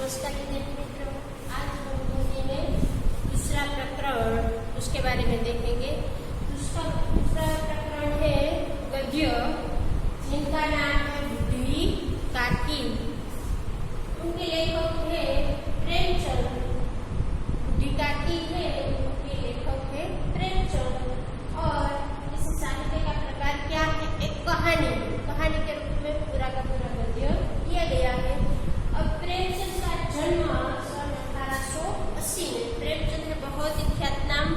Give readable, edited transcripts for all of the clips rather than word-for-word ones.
नमस्कार विद्यार्थी मित्रों, आज हम हिंदी में दूसरा प्रकरण उसके बारे में देखेंगे। दूसरा प्रकरण है गद्य, जिनका नाम है बुद्धि काकी। उनके लेखक है प्रेमचंद। बुद्धि काकी है, उनके लेखक है प्रेमचंद। और इस साहित्य का प्रकार क्या है? एक कहानी के रूप में पूरा का पूरा गद्य किया गया है। अब प्रेमचंद का जन्म सन 1880 में। प्रेमचंद है बहुत ही ख्यातनाम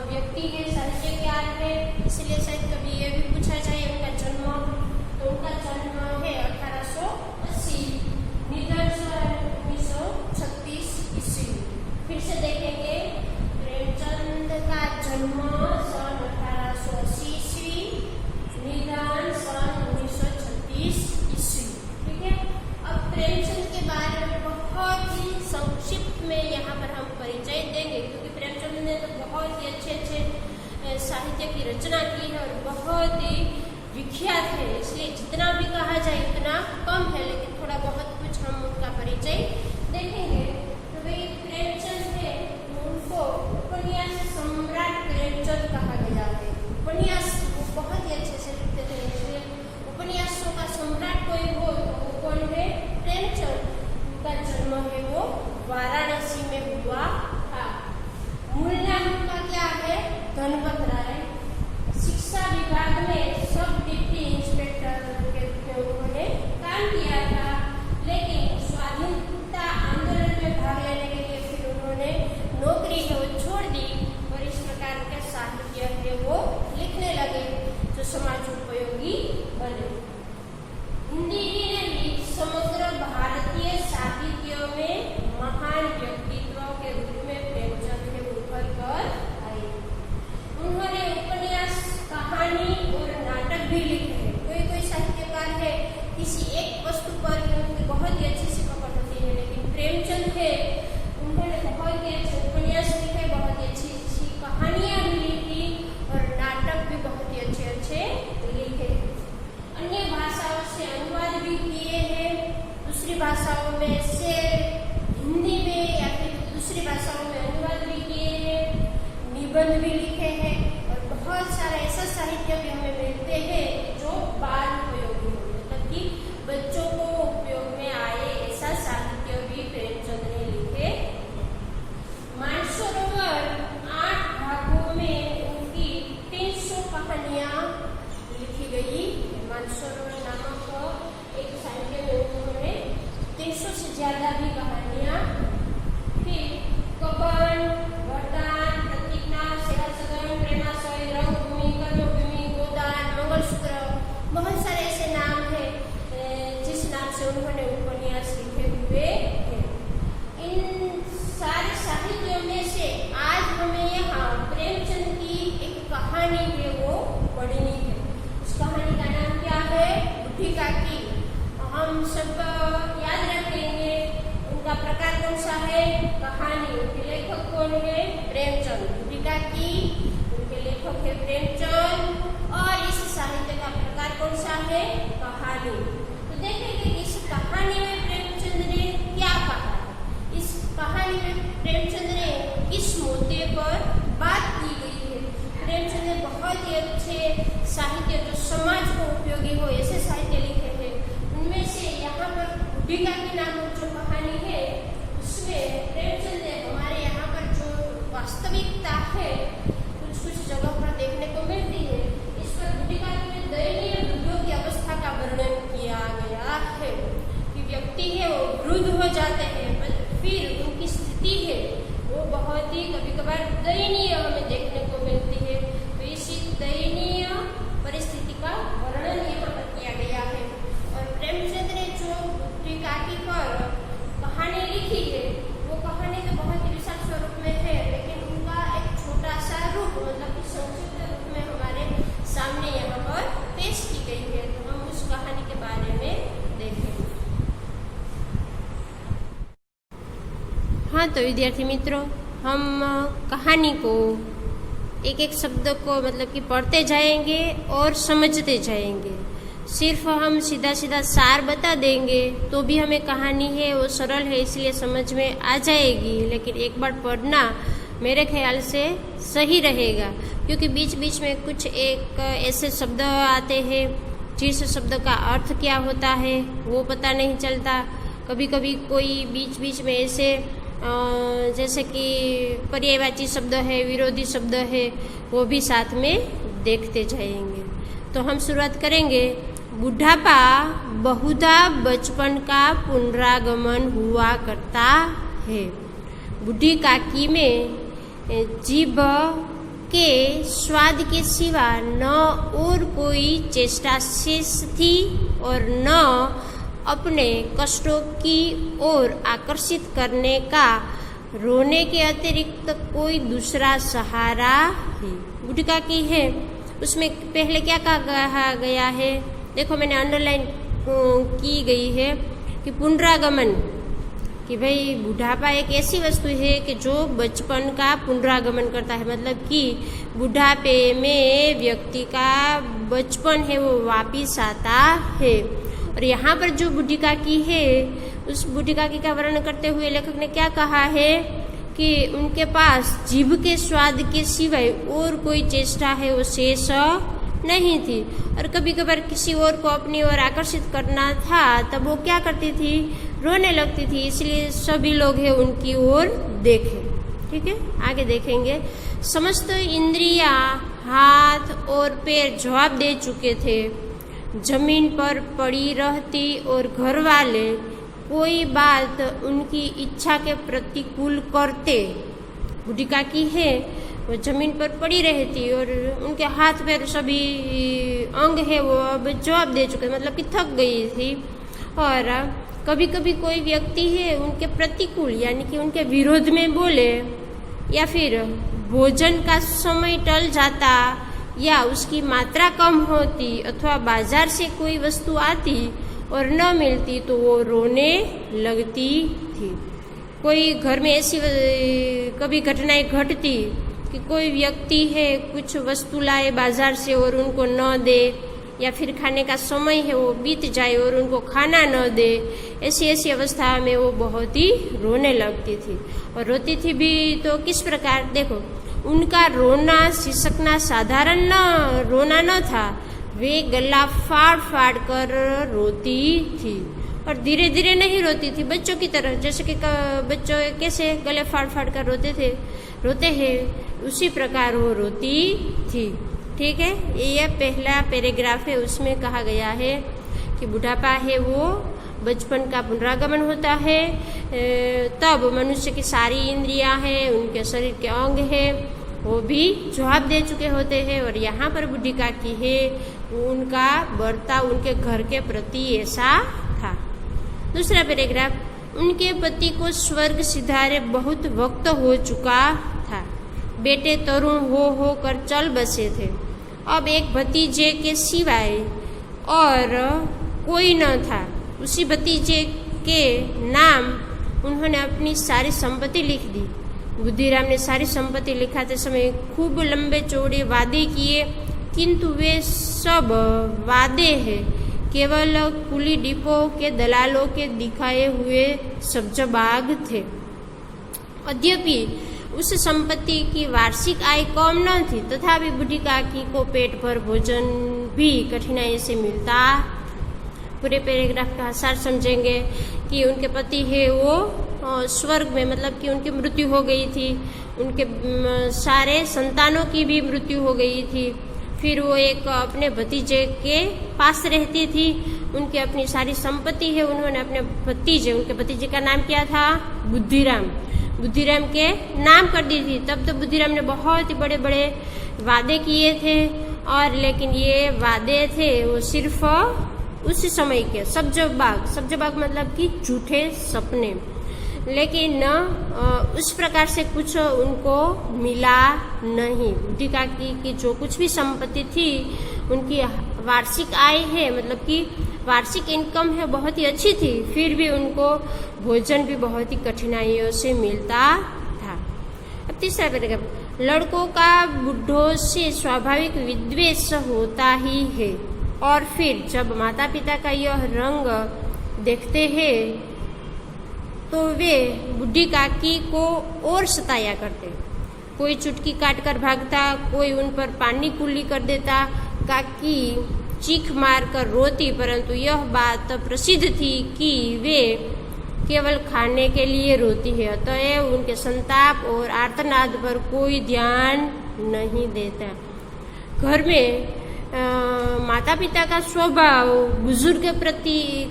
व्यक्ति है, साहित्यकार है, इसलिए शायद कभी ये भी पूछा जाए उनका जन्म। तो उनका जन्म है 1880, निधन सन 1936 ईस्वी। फिर से देखेंगे, प्रेमचंद का जन्म सन 1880 ईस्वी, निधन सन 1936 ईस्वी। ठीक है। अब प्रेमचंद के बारे में बहुत ही संक्षिप्त में यहाँ पर हम परिचय देंगे, क्योंकि प्रेमचंद ने तो बहुत ही अच्छे साहित्य की रचना की है और बहुत ही विख्यात है, इसलिए जितना भी कहा जाए उतना कम है, लेकिन थोड़ा बहुत कुछ हम उनका परिचय देखेंगे। तो भाई प्रेमचंद है, उनको उपन्यास सम्राट प्रेमचंद कहा गया है। उपन्यास वो बहुत ही अच्छे से लिखते थे, इसलिए उपन्यासों का सम्राट कोई हो तो वो कौन है? प्रेमचंद। उनका जन्म है वो वाराणसी में हुआ था। मूल नाम उनका क्या है? धनपत राय। शिक्षा विभाग में सब डिप्टी इंस्पेक्टर के रूप में उन्होंने काम किया था, लेकिन स्वाधीनता आंदोलन में भाग लेने के लिए फिर उन्होंने नौकरी है वो छोड़ दी और इस प्रकार के साहित्य है वो लिखने लगे जो समाज उपयोगी बने। हिंदी ही नहीं, समग्र भारतीय साहित्य में महान व्यक्तित्व के रूप में प्रेमचंद के उभर कर आए। उन्होंने उपन्यास, कहानी और नाटक भी लिखे हैं। कोई साहित्यकार है, किसी एक वस्तु पर उनकी बहुत ही अच्छी सी पकड़ होती है, लेकिन प्रेमचंद है, उन्होंने बहुत ही अच्छे उपन्यास लिखे, बहुत ही अच्छी अच्छी कहानियां भी लिखी और नाटक भी बहुत ही अच्छे लिखे। अन्य भाषाओं से अनुवाद भी किए हैं, दूसरी भाषाओं में से हिंदी में या फिर दूसरी भाषाओं में अनुवाद भी किए हैं, निबंध भी लिखे हैं और बहुत सारा ऐसा साहित्य भी हमें मिलते हैं जो बाल उपयोगी हो, मतलब कि बच्चों को उपयोग में आए ऐसा साहित्य भी प्रेमचंद ने लिखे। मानसरोवर 8 भागों में उनकी 300 कहानियां लिखी गई। मानसरोवर नामक एक साहित्य में उन्होंने 300 से ज्यादा भी कहानियां। फिर कवन, वरदान, प्रतिज्ञा, सेवासदन, प्रेमाशय, रंगभूमि, कर्मभूमि, गोदान, मंगलसूत्र, बहुत सारे ऐसे नाम हैं जिस नाम से उन्होंने उपन्यास लिखे हुए हैं। इन सारे साहित्यों में से आज हमें यहाँ प्रेमचंद की एक कहानी है वो पढ़नी है। उस कहानी का नाम क्या है? बुद्धि काकी। हम सब याद रखेंगे उनका प्रकार कौन सा है? कहानी। उनके लेखक कौन है? प्रेमचंद। बुद्धि काकी, उनके लेखक है प्रेमचंद और इस साहित्य का प्रकार कौन सा है? कहानी। तो देखेंगे इस कहानी में प्रेमचंद ने क्या कहा। इस कहानी में प्रेमचंद ने किस मुद्दे पर बात की गई है। प्रेमचंद ने बहुत ही अच्छे साहित्य जो समाज को उपयोगी हो ऐसे साहित्य लिखे हैं। उनमें से यहाँ पर बुद्धि काकी नामक जो कहानी है उसमें प्रेमचंद ने हमारे यहाँ पर जो वास्तविकता है कुछ जगह पर देखने को मिलती है। इस पर बुद्धि काकी में दयनीय वृद्धों की अवस्था का वर्णन किया गया है कि व्यक्ति है वो वृद्ध हो जाते हैं, फिर उनकी स्थिति है वो बहुत ही कभी कभार दयनीय हमें देखने को मिलती है। तो इसी दयनीय परिस्थिति का वर्णन यहाँ पर किया गया है। और प्रेमचंद ने जो बुद्धि काकी पर कहानी लिखी है वो कहानी तो बहुत ही विशाल स्वरूप में है, लेकिन उनका एक छोटा सा रूप, मतलब कि संक्षिप्त रूप में हमारे सामने यहाँ पर पेश की गई है। तो हम उस कहानी के बारे में देखेंगे। हाँ, तो विद्यार्थी मित्रों, हम कहानी को एक एक शब्द को मतलब कि पढ़ते जाएंगे और समझते जाएंगे। सिर्फ हम सीधा सीधा सार बता देंगे तो भी हमें कहानी है वो सरल है इसलिए समझ में आ जाएगी, लेकिन एक बार पढ़ना मेरे ख्याल से सही रहेगा, क्योंकि बीच बीच में कुछ एक ऐसे शब्द आते हैं जिस शब्द का अर्थ क्या होता है वो पता नहीं चलता। कभी कभी कोई बीच बीच में ऐसे जैसे कि पर्यायवाची शब्द है, विरोधी शब्द है, वो भी साथ में देखते जाएंगे। तो हम शुरुआत करेंगे। बुढ़ापा बहुधा बचपन का पुनरागमन हुआ करता है। बूढ़ी काकी में जीभ के स्वाद के सिवा न और कोई चेष्टा शेष थी और न अपने कष्टों की ओर आकर्षित करने का रोने के अतिरिक्त कोई दूसरा सहारा है। बूढ़ी काकी है उसमें पहले क्या कहा गया है, देखो मैंने अंडरलाइन की गई है कि पुनरागमन, कि भाई बुढ़ापा एक ऐसी वस्तु है कि जो बचपन का पुनरागमन करता है, मतलब कि बुढ़ापे में व्यक्ति का बचपन है वो वापिस आता है। और यहाँ पर जो बूढ़ी काकी है उस बूढ़ी काकी का वर्णन करते हुए लेखक ने क्या कहा है कि उनके पास जीभ के स्वाद के सिवाय और कोई चेष्टा है वो शेष नहीं थी, और कभी कभार किसी और को अपनी ओर आकर्षित करना था तब वो क्या करती थी, रोने लगती थी। इसलिए सभी लोग हैं उनकी ओर देखे। ठीक है, आगे देखेंगे। समस्त इंद्रियां हाथ और पैर जवाब दे चुके थे, जमीन पर पड़ी रहती और घर वाले कोई बात उनकी इच्छा के प्रतिकूल करते। बूढ़ी काकी है वो जमीन पर पड़ी रहती और उनके हाथ पैर सभी अंग है वो अब जवाब दे चुके, मतलब कि थक गई थी। और कभी कभी कोई व्यक्ति है उनके प्रतिकूल यानी कि उनके विरोध में बोले, या फिर भोजन का समय टल जाता या उसकी मात्रा कम होती, अथवा बाजार से कोई वस्तु आती और न मिलती तो वो रोने लगती थी। कोई घर में ऐसी कभी घटनाएं घटती कि कोई व्यक्ति है कुछ वस्तु लाए बाजार से और उनको न दे, या फिर खाने का समय है वो बीत जाए और उनको खाना न दे, ऐसी अवस्था में वो बहुत ही रोने लगती थी। और रोती थी भी तो किस प्रकार, देखो उनका रोना सिसकना साधारण रोना न था, वे गला फाड़ फाड़ कर रोती थी और धीरे धीरे नहीं रोती थी बच्चों की तरह, जैसे कि बच्चों कैसे गले फाड़ फाड़ कर रोते हैं उसी प्रकार वो रोती थी। ठीक है, ये पहला पैराग्राफ है, उसमें कहा गया है कि बुढ़ापा है वो बचपन का पुनरागमन होता है, तब मनुष्य की सारी इंद्रियां हैं, उनके शरीर के अंग है वो भी जवाब दे चुके होते हैं। और यहाँ पर बूढ़ी काकी है उनका बर्ताव उनके घर के प्रति ऐसा था। दूसरा पैराग्राफ, उनके पति को स्वर्ग सिधारे बहुत वक्त हो चुका था, बेटे तरुण हो कर चल बसे थे, अब एक भतीजे के सिवाय और कोई न था। उसी भतीजे के नाम उन्होंने अपनी सारी संपत्ति लिख दी। बुद्धिराम ने सारी संपत्ति लिखाते समय खूब लंबे चौड़े वादे किए, किंतु वे सब वादे हैं केवल कुली डिपो के दलालों के दिखाए हुए सब्जबाग थे। यद्यपि उस संपत्ति की वार्षिक आय कम न थी, तथापि बूढ़ी काकी को पेट भर भोजन भी कठिनाई से मिलता। पूरे पैराग्राफ का सार समझेंगे कि उनके पति है वो स्वर्ग में, मतलब कि उनकी मृत्यु हो गई थी, उनके सारे संतानों की भी मृत्यु हो गई थी। फिर वो एक अपने भतीजे के पास रहती थी, उनकी अपनी सारी संपत्ति है उन्होंने अपने भतीजे, उनके भतीजे का नाम क्या था, बुद्धिराम के नाम कर दी थी। तब तो बुद्धिराम ने बहुत ही बड़े बड़े वादे किए थे, और लेकिन ये वादे थे वो सिर्फ उस समय के सब्जबाग मतलब कि झूठे सपने, लेकिन उस प्रकार से कुछ उनको मिला नहीं। बूढ़ी काकी की जो कुछ भी संपत्ति थी, उनकी वार्षिक आय है, मतलब कि वार्षिक इनकम है बहुत ही अच्छी थी, फिर भी उनको भोजन भी बहुत ही कठिनाइयों से मिलता था। अब तीसरा पैराग्राफ, लड़कों का बुढ़ों से स्वाभाविक विद्वेष होता ही है। और फिर जब माता पिता का यह रंग देखते हैं तो वे बूढ़ी काकी को और सताया करते। कोई चुटकी काट कर भागता, कोई उन पर पानी कुल्ली कर देता। काकी चीख मार कर रोती, परंतु यह बात प्रसिद्ध थी कि वे केवल खाने के लिए रोती है, अतएव उनके संताप और आर्तनाद पर कोई ध्यान नहीं देता। घर में माता पिता का स्वभाव बुजुर्ग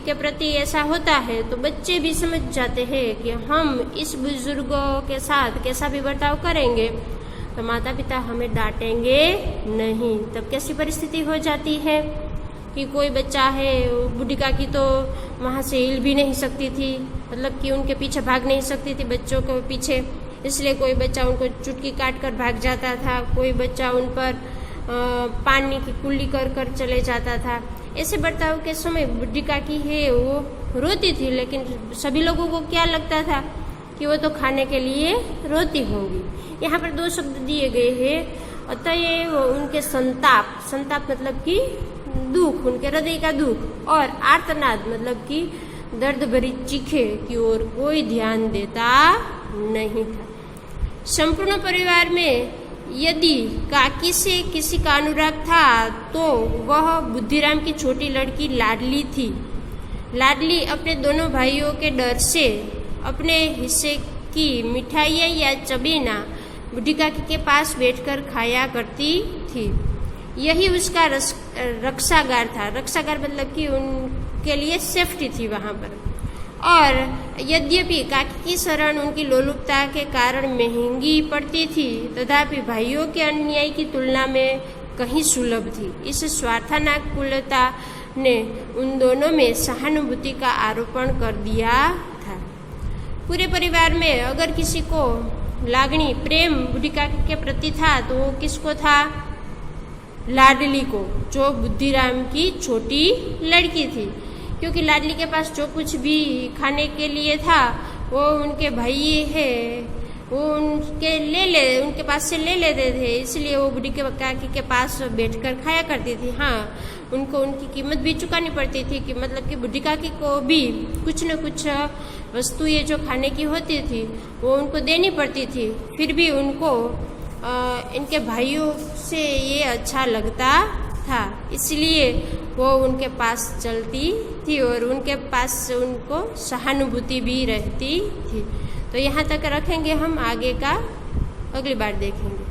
के प्रति ऐसा होता है तो बच्चे भी समझ जाते हैं कि हम इस बुजुर्गों के साथ कैसा भी बर्ताव करेंगे तो माता पिता हमें डांटेंगे नहीं। तब कैसी परिस्थिति हो जाती है कि कोई बच्चा है, बूढ़ी काकी तो वहाँ से हिल भी नहीं सकती थी, मतलब कि उनके पीछे भाग नहीं सकती थी बच्चों के पीछे, इसलिए कोई बच्चा उनको चुटकी काट कर भाग जाता था, कोई बच्चा उन पर पानी की कुल्ली कर कर चले जाता था। ऐसे बर्ताव के समय बूढ़ी काकी है वो रोती थी, लेकिन सभी लोगों को क्या लगता था कि वो तो खाने के लिए रोती होंगी। यहाँ पर दो शब्द दिए गए हैं, अतएव उनके संताप मतलब कि दुख, उनके हृदय का दुख, और आर्तनाद मतलब कि दर्द भरी चीखे की ओर कोई ध्यान देता नहीं था। संपूर्ण परिवार में यदि काकी से किसी का अनुराग था तो वह बुद्धिराम की छोटी लड़की लाडली थी। लाडली अपने दोनों भाइयों के डर से अपने हिस्से की मिठाइयाँ या चबेना बूढ़ी काकी के पास बैठकर खाया करती थी। यही उसका रक्षागार था। रक्षागार मतलब कि उनके लिए सेफ्टी थी वहाँ पर। और यद्यपि काकी की शरण उनकी लोलुपता के कारण महंगी पड़ती थी, तथापि भाइयों के अन्याय की तुलना में कहीं सुलभ थी। इस स्वार्थानुकूलता ने उन दोनों में सहानुभूति का आरोपण कर दिया था। पूरे परिवार में अगर किसी को लागणी प्रेम बूढ़ी काकी के प्रति था तो वो किसको था? लाडली को, जो बुद्धिराम की छोटी लड़की थी। क्योंकि लाडली के पास जो कुछ भी खाने के लिए था वो उनके भाई है वो उनके पास से ले लेते थे, इसलिए वो बूढ़ी काकी के पास बैठकर खाया करती थी। हाँ, उनको उनकी कीमत भी चुकानी पड़ती थी कि मतलब कि बूढ़ी काकी को भी कुछ न कुछ वस्तुएं जो खाने की होती थी वो उनको देनी पड़ती थी। फिर भी उनको इनके भाइयों से ये अच्छा लगता था, इसलिए वो उनके पास चलती थी और उनके पास उनको सहानुभूति भी रहती थी। तो यहाँ तक रखेंगे हम, आगे का अगली बार देखेंगे।